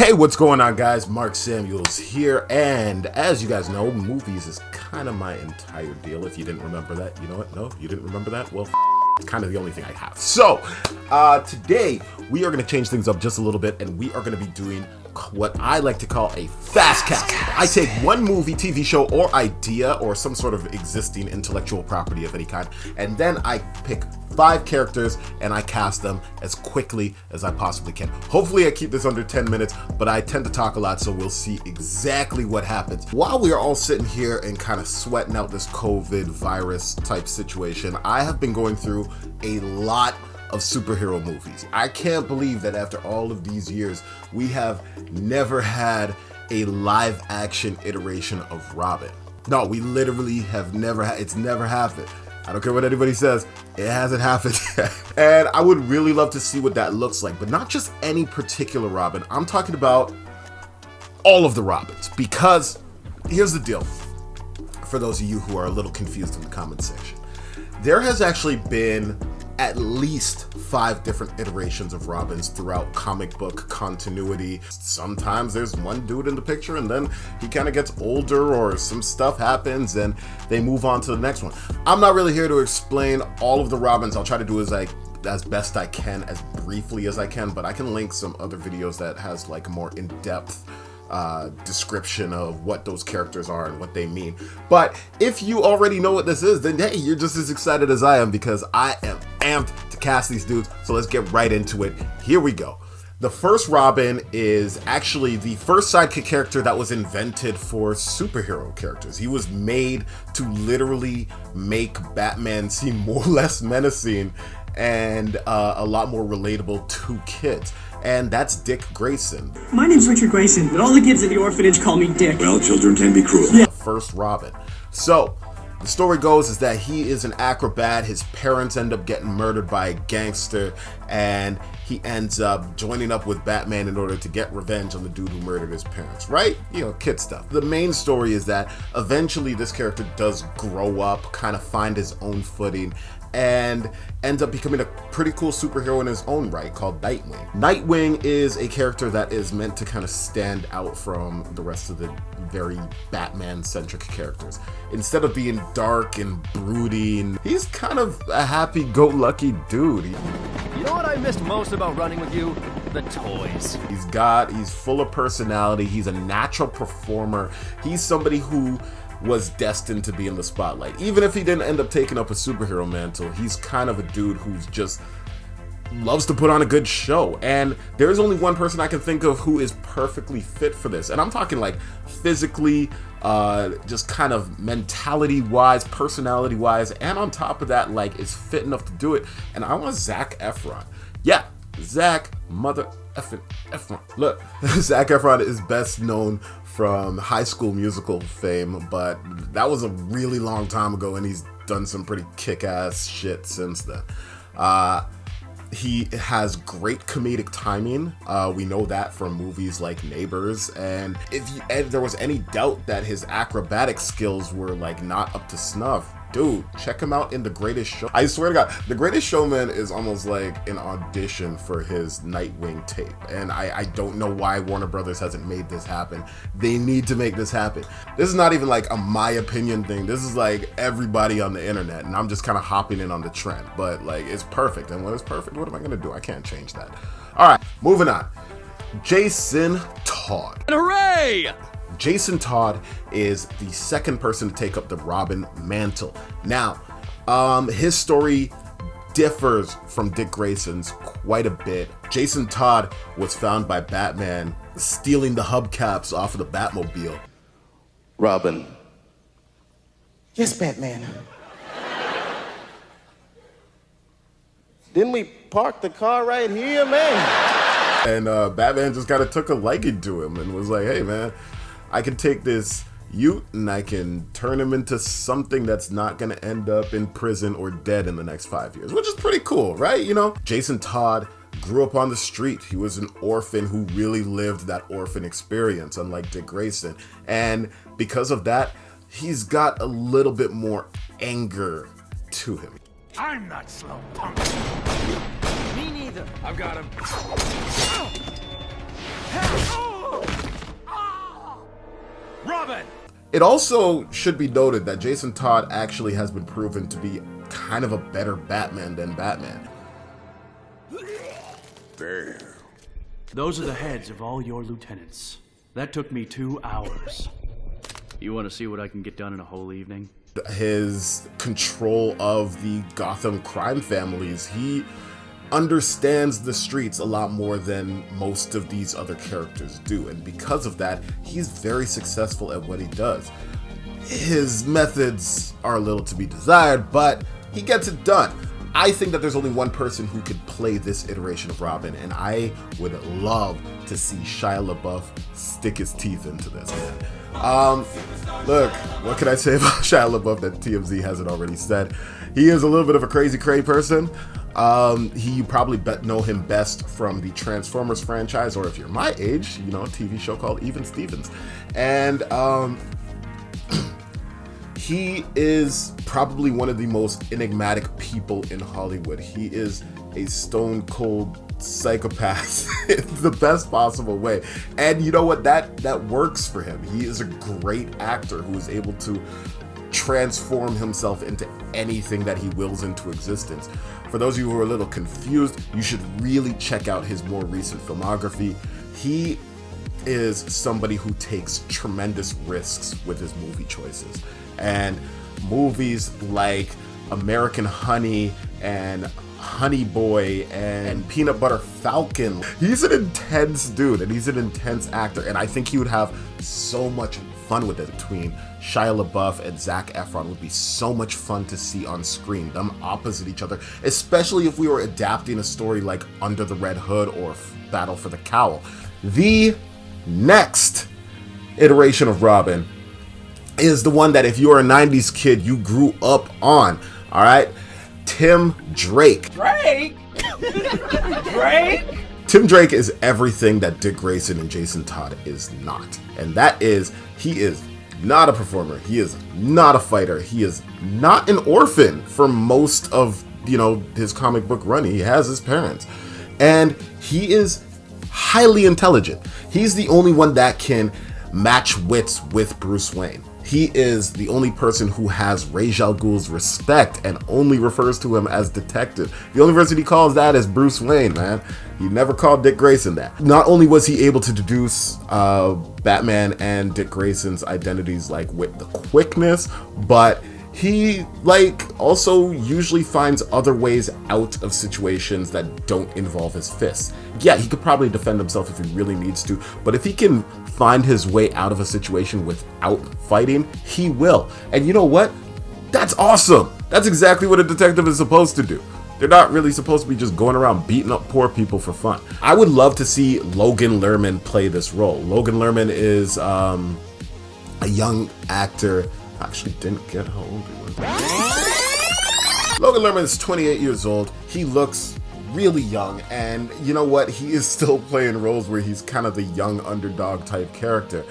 Hey, what's going on, guys? Marc Samuels here, and as you guys know, movies is kind of my entire deal. If you didn't remember that, you know what? No, you didn't remember that? Well, it's kind of the only thing I have. So, today, we are going to change things up just a little bit, and we are going to be doing what I like to call a fast cast. I take one movie, TV show, or idea, or some sort of existing intellectual property of any kind, and then I pick 5 characters and I cast them as quickly as I possibly can. Hopefully I keep this under 10 minutes, but I tend to talk a lot, so we'll see exactly what happens. While we are all sitting here and kind of sweating out this COVID virus type situation, I have been going through a lot of superhero movies. I can't believe that after all of these years, we have never had a live action iteration of Robin. No, we literally have never had, it's never happened. I don't care what anybody says, it hasn't happened yet. And I would really love to see what that looks like, but not just any particular Robin. I'm talking about all of the Robins, because here's the deal. For those of you who are a little confused in the comment section, there has actually been at least 5 different iterations of Robins throughout comic book continuity. Sometimes there's one dude in the picture and then he kind of gets older or some stuff happens and they move on to the next one. I'm not really here to explain all of the Robins. I'll try to do as best I can, as briefly as I can, but I can link some other videos that has like a more in-depth description of what those characters are and what they mean. But if you already know what this is, then hey, you're just as excited as I am, because I am amped to cast these dudes. So let's get right into it. Here we go. The first Robin is actually the first sidekick character that was invented for superhero characters. He was made to literally make Batman seem more or less menacing and a lot more relatable to kids. And that's Dick Grayson. My name's Richard Grayson, but all the kids at the orphanage call me Dick. Well, children can be cruel. Yeah. The first Robin. So, the story goes is that he is an acrobat. His parents end up getting murdered by a gangster, and he ends up joining up with Batman in order to get revenge on the dude who murdered his parents, right? You know, kid stuff. The main story is that eventually this character does grow up, kind of find his own footing, and ends up becoming a pretty cool superhero in his own right called Nightwing. Nightwing is a character that is meant to kind of stand out from the rest of the very Batman-centric characters. Instead of being dark and brooding, he's kind of a happy-go-lucky dude. You know what I missed most about running with you? The toys. He's full of personality. He's a natural performer. He's somebody who was destined to be in the spotlight. Even if he didn't end up taking up a superhero mantle, he's kind of a dude who's just loves to put on a good show. And there's only one person I can think of who is perfectly fit for this. And I'm talking like physically, just kind of mentality-wise, personality-wise, and on top of that, like, is fit enough to do it. And I want Zac Efron. Yeah, Zac mother effing Efron. Look, Zac Efron is best known from High School Musical fame, but that was a really long time ago, and he's done some pretty kick-ass shit since then. He has great comedic timing. We know that from movies like Neighbors, and if there was any doubt that his acrobatic skills were like not up to snuff, dude, check him out in The Greatest Show. I swear to God, The Greatest Showman is almost like an audition for his Nightwing tape. And I don't know why Warner Brothers hasn't made this happen. They need to make this happen. This is not even like a my opinion thing. This is like everybody on the internet, and I'm just kind of hopping in on the trend. But like, it's perfect. And when it's perfect, what am I gonna do? I can't change that. All right, moving on. Jason Todd. Hooray! Jason Todd is the second person to take up the Robin mantle. Now, his story differs from Dick Grayson's quite a bit. Jason Todd was found by Batman stealing the hubcaps off of the Batmobile. Robin. Yes, Batman. Didn't we park the car right here, man? And Batman just kind of took a liking to him and was like, hey, man, I can take this Ute and I can turn him into something that's not gonna end up in prison or dead in the next 5 years, which is pretty cool, right? You know, Jason Todd grew up on the street. He was an orphan who really lived that orphan experience, unlike Dick Grayson. And because of that, he's got a little bit more anger to him. I'm not slow, punk. Me neither. I've got him. It also should be noted that Jason Todd actually has been proven to be kind of a better Batman than Batman. Damn. Those are the heads of all your lieutenants. That took me 2 hours. You want to see what I can get done in a whole evening? His control of the Gotham crime families, he understands the streets a lot more than most of these other characters do, and because of that, he's very successful at what he does. His methods are a little to be desired, but he gets it done. I think that there's only one person who could play this iteration of Robin, and I would love to see Shia LaBeouf stick his teeth into this, man. Look, what can I say about Shia LaBeouf that TMZ hasn't already said? He is a little bit of a crazy person. You probably know him best from the Transformers franchise, or if you're my age, you know, a TV show called Even Stevens. And he is probably one of the most enigmatic people in Hollywood. He is a stone cold psychopath in the best possible way. And you know what? That works for him. He is a great actor who is able to transform himself into anything that he wills into existence. For those of you who are a little confused, you should really check out his more recent filmography. He is somebody who takes tremendous risks with his movie choices. And movies like American Honey and Honey Boy and Peanut Butter Falcon, he's an intense dude and he's an intense actor, and I think he would have so much fun with it. Between Shia LaBeouf and Zac Efron would be so much fun to see on screen, them opposite each other, especially if we were adapting a story like Under the Red Hood or Battle for the Cowl. The next iteration of Robin is the one that if you're a 90s kid, you grew up on, all right? Tim Drake. Drake? Tim Drake is everything that Dick Grayson and Jason Todd is not. And that is, he is not a performer. He is not a fighter. He is not an orphan for most of, his comic book run. He has his parents. And he is highly intelligent. He's the only one that can match wits with Bruce Wayne. He is the only person who has Ra's al Ghul's respect and only refers to him as detective. The only person he calls that is Bruce Wayne, man. He never called Dick Grayson that. Not only was he able to deduce Batman and Dick Grayson's identities with the quickness, but he also usually finds other ways out of situations that don't involve his fists. Yeah, he could probably defend himself if he really needs to, but if he can find his way out of a situation without fighting, he will. And you know what? That's awesome. That's exactly what a detective is supposed to do. They're not really supposed to be just going around beating up poor people for fun. I would love to see Logan Lerman play this role. Logan Lerman is a young actor. Actually didn't get how old he was. Logan Lerman is 28 years old. He looks really young, and you know what? He is still playing roles where he's kind of the young underdog type character.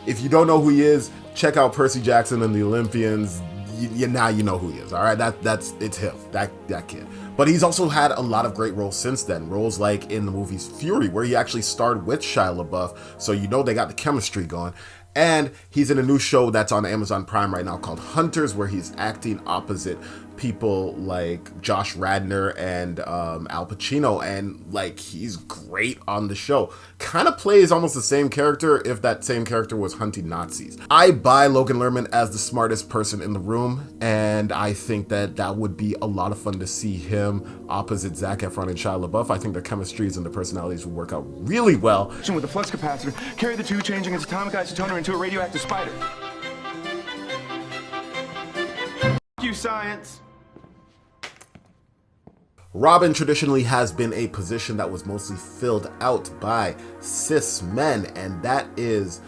If you don't know who he is, check out Percy Jackson and the Olympians. Now you know who he is. All right, it's him, that kid. But he's also had a lot of great roles since then. Roles like in the movies Fury, where he actually starred with Shia LaBeouf, so they got the chemistry going. And he's in a new show that's on Amazon Prime right now called Hunters, where he's acting opposite people like Josh Radnor and Al Pacino, and he's great on the show. Kind of plays almost the same character if that same character was hunting Nazis. I buy Logan Lerman as the smartest person in the room, and I think that would be a lot of fun to see him opposite Zac Efron and Shia LaBeouf. I think their chemistries and their personalities would work out really well. With a flux capacitor, carry the two changing its atomic isotoner into a radioactive spider. You science. Robin traditionally has been a position that was mostly filled out by cis men, and that is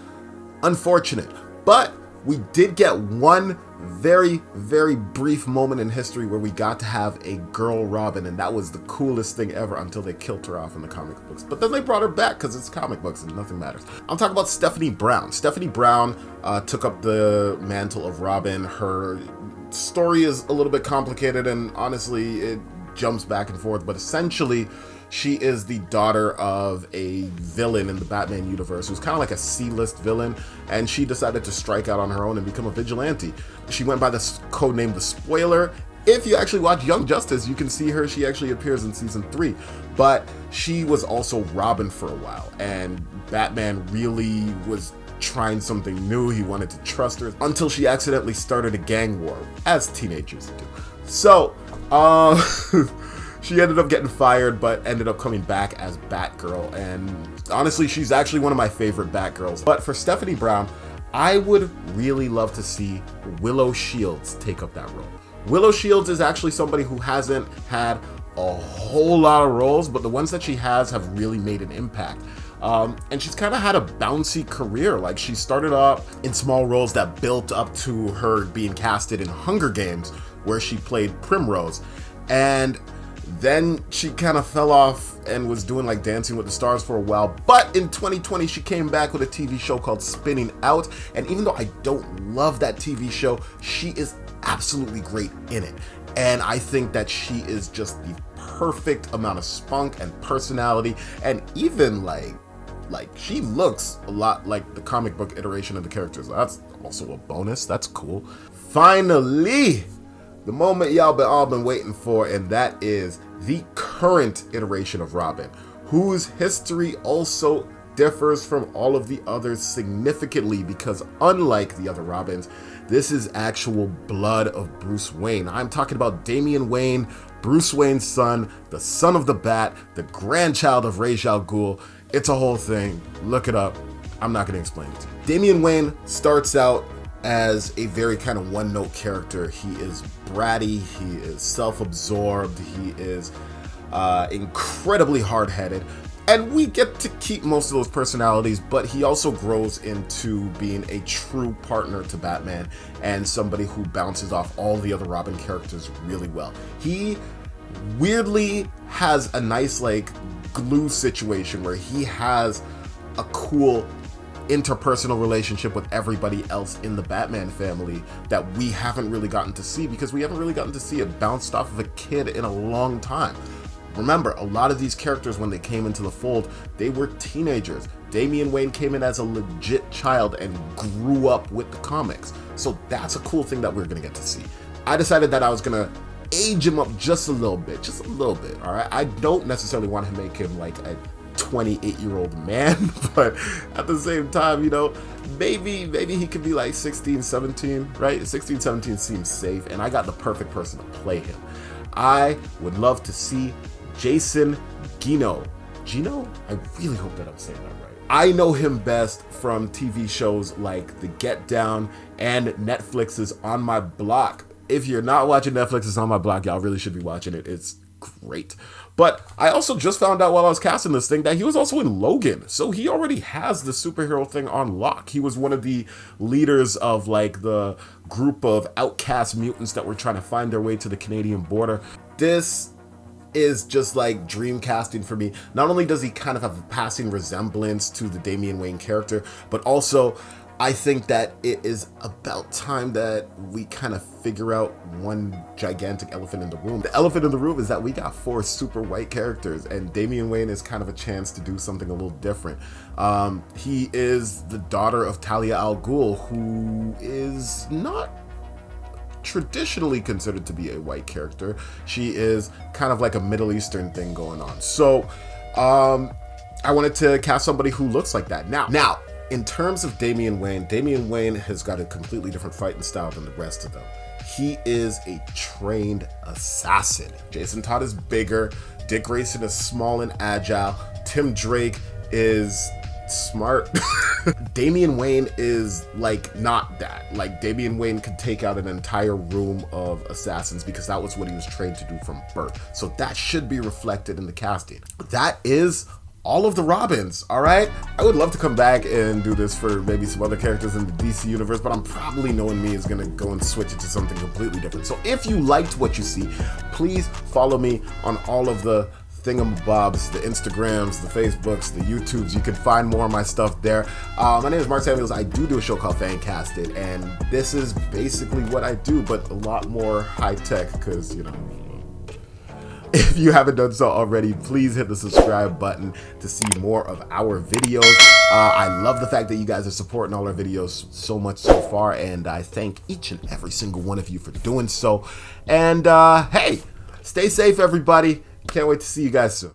unfortunate. But we did get one very, very brief moment in history where we got to have a girl Robin, and that was the coolest thing ever until they killed her off in the comic books. But then they brought her back because it's comic books and nothing matters. I'm talking about Stephanie Brown. Stephanie Brown took up the mantle of Robin. Her story is a little bit complicated, and honestly, it jumps back and forth, but essentially She is the daughter of a villain in the Batman universe who's kind of like a C-list villain, and she decided to strike out on her own and become a vigilante. She went by the code name The Spoiler. If you actually watch Young Justice, you can see her. She actually appears in season 3, but she was also Robin for a while, and Batman really was trying something new. He wanted to trust her until she accidentally started a gang war, as teenagers do. So, she ended up getting fired, but ended up coming back as Batgirl, and honestly, she's actually one of my favorite Batgirls. But for Stephanie Brown, I would really love to see Willow Shields take up that role. Willow Shields is actually somebody who hasn't had a whole lot of roles, but the ones that she has have really made an impact. And she's kind of had a bouncy career. Like, she started off in small roles that built up to her being casted in Hunger Games, where she played Primrose. And then she kind of fell off and was doing like Dancing with the Stars for a while. But in 2020, she came back with a TV show called Spinning Out. And even though I don't love that TV show, she is absolutely great in it. And I think that she is just the perfect amount of spunk and personality, and even like she looks a lot like the comic book iteration of the characters. That's also a bonus. That's cool. Finally, the moment y'all all been waiting for, and that is the current iteration of Robin, whose history also differs from all of the others significantly, because unlike the other Robins, this is actual blood of Bruce Wayne. I'm talking about Damian Wayne, Bruce Wayne's son, the son of the Bat, the grandchild of Ra's al Ghul. It's a whole thing. Look it up. I'm not going to explain it to you. Damian Wayne starts out as a very kind of one-note character. He is bratty, he is self-absorbed, he is incredibly hard-headed, and we get to keep most of those personalities, but he also grows into being a true partner to Batman and somebody who bounces off all the other Robin characters really well. He weirdly has a nice like glue situation where he has a cool interpersonal relationship with everybody else in the Batman family that we haven't really gotten to see, because we haven't really gotten to see it bounced off of a kid in a long time. Remember, a lot of these characters, when they came into the fold, they were teenagers. Damian Wayne came in as a legit child and grew up with the comics. So that's a cool thing that we're going to get to see. I decided that I was going to age him up just a little bit, all right? I don't necessarily want to make him like a 28-year-old man, but at the same time, you know, maybe he could be like 16, 17, right? 16, 17 seems safe, and I got the perfect person to play him. I would love to see Jason Gino. Gino? I really hope that I'm saying that right. I know him best from TV shows like The Get Down and Netflix's On My Block. If you're not watching Netflix's On My Block, y'all really should be watching it. It's great. But I also just found out while I was casting this thing that he was also in Logan. So he already has the superhero thing on lock. He was one of the leaders of like the group of outcast mutants that were trying to find their way to the Canadian border. This is just like dream casting for me. Not only does he kind of have a passing resemblance to the Damian Wayne character, but also I think that it is about time that we kind of figure out one gigantic elephant in the room. The elephant in the room is that we got 4 super white characters, and Damian Wayne is kind of a chance to do something a little different. He is the daughter of Talia al Ghul, who is not traditionally considered to be a white character. She is kind of like a Middle Eastern thing going on. So I wanted to cast somebody who looks like that. Now, in terms of Damian Wayne has got a completely different fighting style than the rest of them. He is a trained assassin. Jason Todd is bigger. Dick Grayson is small and agile. Tim Drake is smart. Damian Wayne is like not that. Like, Damian Wayne could take out an entire room of assassins because that was what he was trained to do from birth. So that should be reflected in the casting. That is all of the Robins, all right? I would love to come back and do this for maybe some other characters in the DC universe, but I'm probably, knowing me, is gonna go and switch it to something completely different. So if you liked what you see, please follow me on all of the thingamabobs, the Instagrams, the Facebooks, the YouTubes. You can find more of my stuff there. My name is Marc Samuels. I do a show called Fancasted, and this is basically what I do, but a lot more high tech, because, you know. If you haven't done so already, please hit the subscribe button to see more of our videos. I love the fact that you guys are supporting all our videos so much so far, and I thank each and every single one of you for doing so. And hey, stay safe, everybody. Can't wait to see you guys soon.